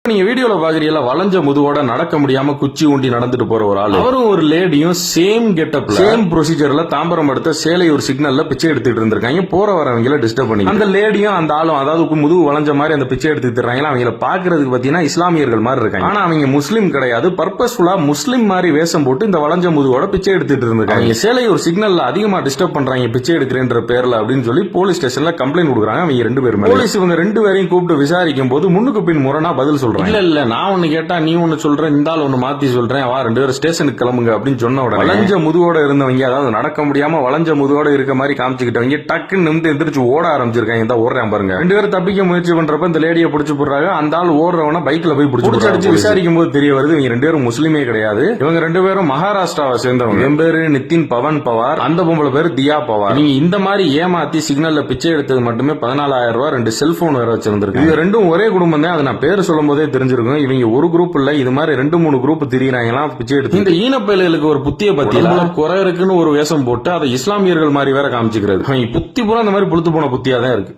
நீங்க வீடியோல பாக்குறீங்களா, வளைஞ்ச முதுவோட நடக்க முடியாம குச்சி ஊண்டி நடந்துட்டு போற ஒரு ஆளு. அவரும் ஒரு லேடியும் சேம் கெட்டப்ல சேம் ப்ரொசீஜர்ல தாம்பரம் அடுத்த சேலையூர் சிக்னல்ல பிச்சை எடுத்துட்டு இருந்திருக்காங்க. போற வரவங்களை டிஸ்டர்ப் பண்ணி அந்த லேடியும் அந்த ஆளும், அதாவது முதுகு வளைஞ்ச மாதிரி அந்த பிச்சை எடுத்துட்டு இருக்காங்க. அவங்கள பாக்குறதுக்கு பாத்தீங்கன்னா இஸ்லாமியர்கள் மாதிரி இருக்காங்க. ஆனா அவங்க முஸ்லீம் கிடையாது. பர்பஸ்ஃபுல்லா முஸ்லீம் மாதிரி வேஷம் போட்டு இந்த வளைஞ்ச முதுவோட பிச்சை எடுத்துட்டு இருந்திருக்காங்க. சேலையூர் சிக்னல்ல அதிகமா டிஸ்டர்ப் பண்றாங்க பிச்சை எடுக்கிறேன்ற பேர்ல அப்படின்னு சொல்லி போலீஸ் ஸ்டேஷன்ல கம்ப்ளைண்ட் கொடுக்குறாங்க. அவங்க ரெண்டு பேரும் போலீஸ் இவங்க ரெண்டு பேரையும் கூப்பிட்டு விசாரிக்கும் போது முன்னுக்கு பின் முரணா பதில் சொல்றாங்க. இல்ல நான் ஒண்ணு கேட்டா நீ ஒண்ணு சொல்ற, இந்த ஆள் ஒண்ணு மாத்தி சொல்றேன், வா ரெண்டு பேரும் ஸ்டேஷனுக்கு கிளம்புங்க அப்படின்னு சொன்ன உடனே வளைஞ்ச முதுவோட இருந்தவங்க, அதாவது நடக்க முடியாம வளைஞ்ச முதுவோட இருக்க மாதிரி காமிச்சுக்கிட்டவங்க டக்குன்னு நிமிந்து எந்திரிச்சு ஓட ஆரம்பிச்சிருக்காங்க. இந்த ஓடுறேன் பாருங்க. ரெண்டு பேரும் தப்பிக்க முயற்சி பண்றப்ப இந்த லேடியை பிடிச்சு போடுறாங்க. அந்த ஆள் ஓடுறவன பைக்ல போய் பிடிச்சு அடிச்சு விசாரிக்கும் போது தெரிய வருது இவங்க ரெண்டு பேரும் முஸ்லீமே கிடையாது. இவங்க ரெண்டு பேரும் மகாராஷ்டிராவை சேர்ந்தவங்க. என் பேரு நிதின் பவன் பவார், அந்த பொம்பளை பேரு தியா பவார். நீங்க இந்த மாதிரி ஏமாத்தி சிக்னல்ல பிச்சை எடுத்தது மட்டுமே 14,000 ரூபாய், 2 செல்போன் வேற வச்சிருந்திருக்கு. இது ரெண்டும் ஒரே குடும்பம் தான். அதை நான் பேரு சொல்லும் போதே தெரிஞ்சிருக்கும். இவங்க ஒரு குரூப் இல்ல, இது மாதிரி 2-3 குரூப் திரியிறாங்களாம் பிச்சை எடுத்து. இந்த ஈனப்பயலுக்கு ஒரு புத்திய பத்தி குறை இருக்குன்னு ஒரு வேஷம் போட்டு அதை இஸ்லாமியர்கள் மாதிரி வேற காமிச்சுக்கிறது. புத்தி பூரா அந்த மாதிரி புளுத்து போன புத்தியா தான் இருக்கு.